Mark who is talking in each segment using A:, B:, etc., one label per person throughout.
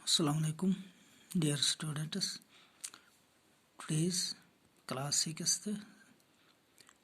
A: Assalamu alaikum, dear students. Today's class 6th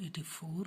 A: 84,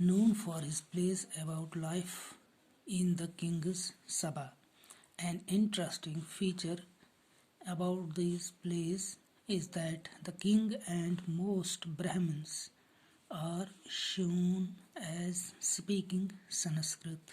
A: known for his plays about life in the king's sabha. An interesting feature about these plays is that the king and most Brahmins are shown as speaking Sanskrit.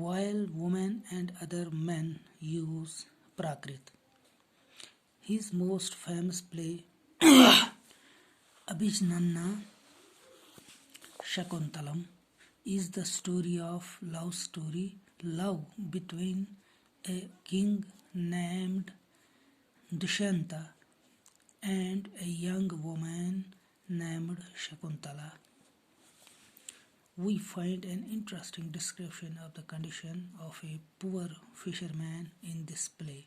A: while women and other men use Prakrit. His most famous play Abhijanna Shakuntalam is the story of love between a king named Dushanta and a young woman named Shakuntala. We find an interesting description of the condition of a poor fisherman in this play.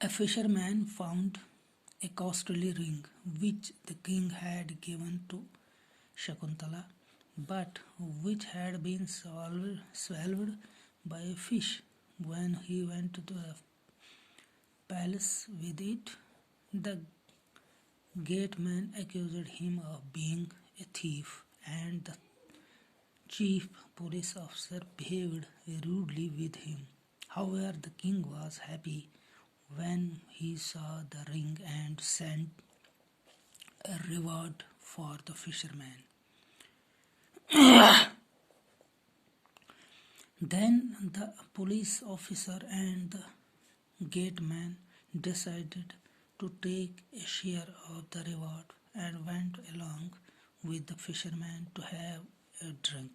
A: A fisherman found a costly ring which the king had given to Shakuntala, but which had been swallowed by a fish. When he went to the palace with it, the gateman accused him of being a thief, and the chief police officer behaved rudely with him. However, the king was happy when he saw the ring and sent a reward for the fisherman. Then the police officer and the gateman decided to take a share of the reward and went along with the fisherman to have a drink.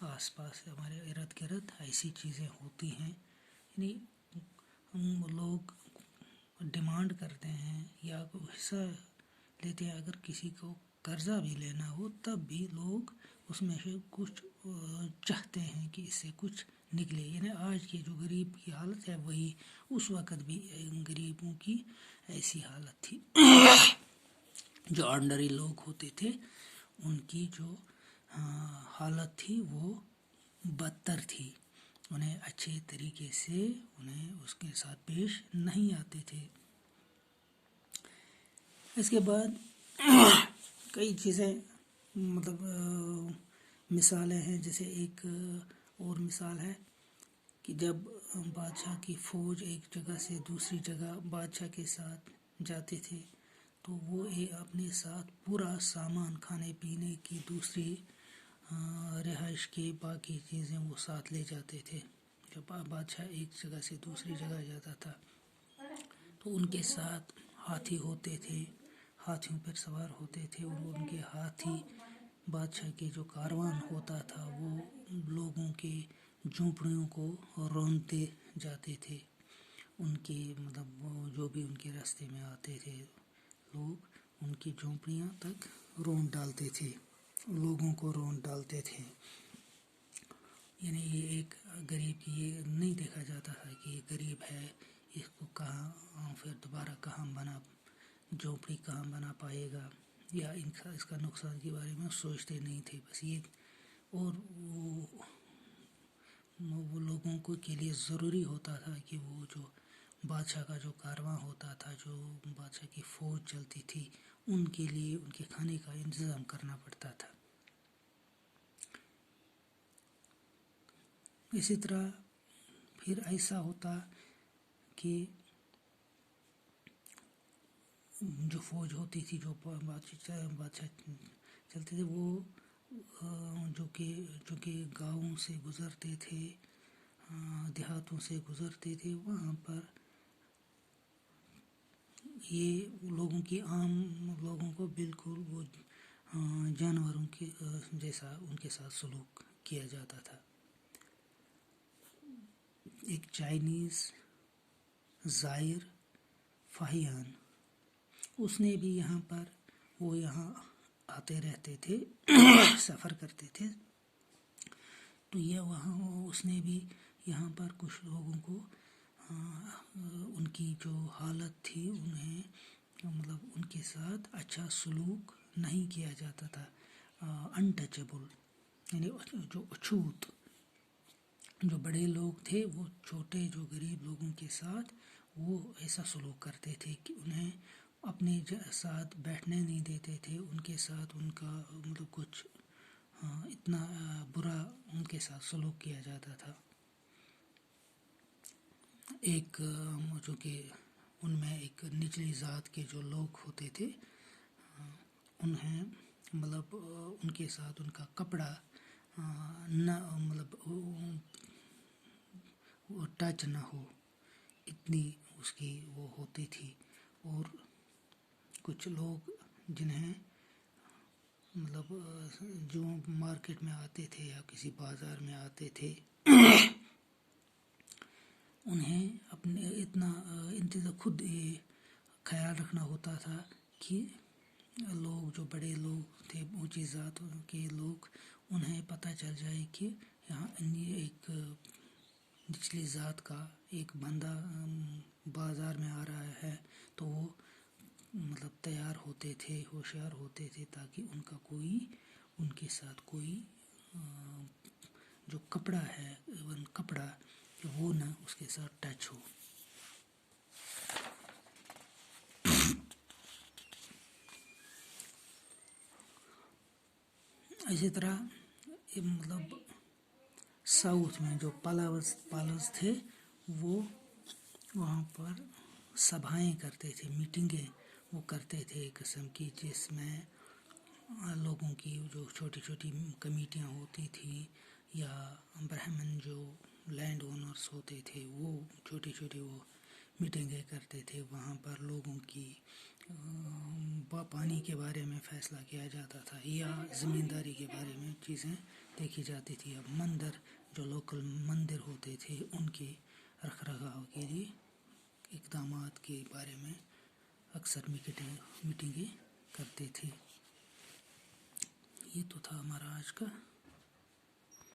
A: آس پاس ہمارے ارد گرد ایسی چیزیں ہوتی ہیں. یعنی ہم لوگ ڈیمانڈ کرتے ہیں یا حصہ لیتے ہیں. اگر کسی کو قرضہ بھی لینا ہو تب بھی لوگ اس میں سے کچھ چاہتے ہیں کہ اس سے کچھ نکلے. یعنی آج کے جو غریب کی حالت ہے وہی اس وقت بھی غریبوں کی ایسی حالت تھی. جو آرڈنری لوگ ہوتے تھے ان کی جو حالت تھی وہ بدتر تھی. انہیں اچھے طریقے سے انہیں اس کے ساتھ پیش نہیں آتے تھے. اس کے بعد کئی چیزیں مطلب مثالیں ہیں. جیسے ایک اور مثال ہے کہ جب بادشاہ کی فوج ایک جگہ سے دوسری جگہ بادشاہ کے ساتھ جاتے تھے تو وہ اپنے ساتھ پورا سامان کھانے پینے کی دوسری رہائش کے باقی چیزیں وہ ساتھ لے جاتے تھے. جب بادشاہ ایک جگہ سے دوسری جگہ جاتا تھا تو ان کے ساتھ ہاتھی ہوتے تھے, ہاتھیوں پر سوار ہوتے تھے, اور ان کے ہاتھی بادشاہ کے جو کاروان ہوتا تھا وہ لوگوں کے جھونپڑیوں کو رونتے جاتے تھے. ان کے مطلب جو بھی ان کے راستے میں آتے تھے لوگ ان کی جھونپڑیاں تک رون ڈالتے تھے, لوگوں کو رون ڈالتے تھے. یعنی یہ ایک غریب کی یہ نہیں دیکھا جاتا تھا کہ یہ غریب ہے, اس کو کہاں پھر دوبارہ کہاں جھونپڑی کہاں بنا پائے گا, یا اس کا نقصان کے بارے میں سوچتے نہیں تھے. بس یہ اور وہ لوگوں کو کے لیے ضروری ہوتا تھا کہ وہ جو بادشاہ کا جو کارواں ہوتا تھا, جو بادشاہ کی فوج چلتی تھی, ان کے لیے ان کے کھانے کا انتظام کرنا پڑتا تھا. اسی طرح پھر ایسا ہوتا کہ جو فوج ہوتی تھی, جو بادشاہ چلتے تھے, وہ جو کہ گاؤں سے گزرتے تھے, دیہاتوں سے گزرتے تھے, وہاں پر یہ لوگوں کی عام لوگوں کو بالکل وہ جانوروں کے جیسا ان کے ساتھ سلوک کیا جاتا تھا. ایک چائنیز زائر فاہیان, اس نے بھی وہ یہاں آتے رہتے تھے, سفر کرتے تھے. تو اس نے بھی یہاں پر کچھ لوگوں کو ان کی جو حالت تھی انہیں مطلب ان کے ساتھ اچھا سلوک نہیں کیا جاتا تھا. انٹچبل یعنی جو اچھوت, جو بڑے لوگ تھے وہ چھوٹے جو غریب لوگوں کے ساتھ وہ ایسا سلوک کرتے تھے کہ انہیں اپنے ساتھ بیٹھنے نہیں دیتے تھے. ان کے ساتھ ان کا مطلب کچھ اتنا برا ان کے ساتھ سلوک کیا جاتا تھا. ایک جو کہ ان میں ایک نچلی ذات کے جو لوگ ہوتے تھے, انہیں مطلب ان کے ساتھ ان کا کپڑا نہ مطلب وہ ٹچ نہ ہو, اتنی اس کی وہ ہوتی تھی. اور کچھ لوگ جنہیں مطلب جو مارکیٹ میں آتے تھے یا کسی بازار میں آتے تھے, انہیں اپنے اتنا خود خیال رکھنا ہوتا تھا کہ لوگ جو بڑے لوگ تھے, اونچی ذات کے لوگ, انہیں پتہ چل جائے کہ یہاں ایک نچلی ذات کا ایک بندہ بازار میں آ رہا ہے. تو وہ مطلب تیار ہوتے تھے, ہوشیار ہوتے تھے, تاکہ ان کے ساتھ کوئی جو کپڑا ہے وہ نہ اس کے ساتھ ٹچ ہو. اسی طرح مطلب ساؤتھ میں جو پالوز تھے وہ وہاں پر سبھائیں کرتے تھے, میٹنگیں وہ کرتے تھے ایک قسم کی, جس میں لوگوں کی جو چھوٹی چھوٹی کمیٹیاں ہوتی تھی یا برہمن جو لینڈ اونرز ہوتے تھے وہ چھوٹی چھوٹی وہ میٹنگیں کرتے تھے. وہاں پر لوگوں کی پانی کے بارے میں فیصلہ کیا جاتا تھا یا زمینداری کے بارے میں چیزیں دیکھی جاتی تھی. اب مندر جو لوکل مندر ہوتے تھے ان کے رکھ رکھاؤ کے لیے اقدامات کے بارے میں اکثر میٹنگیں کرتے تھے. یہ تو تھا ہمارا آج کا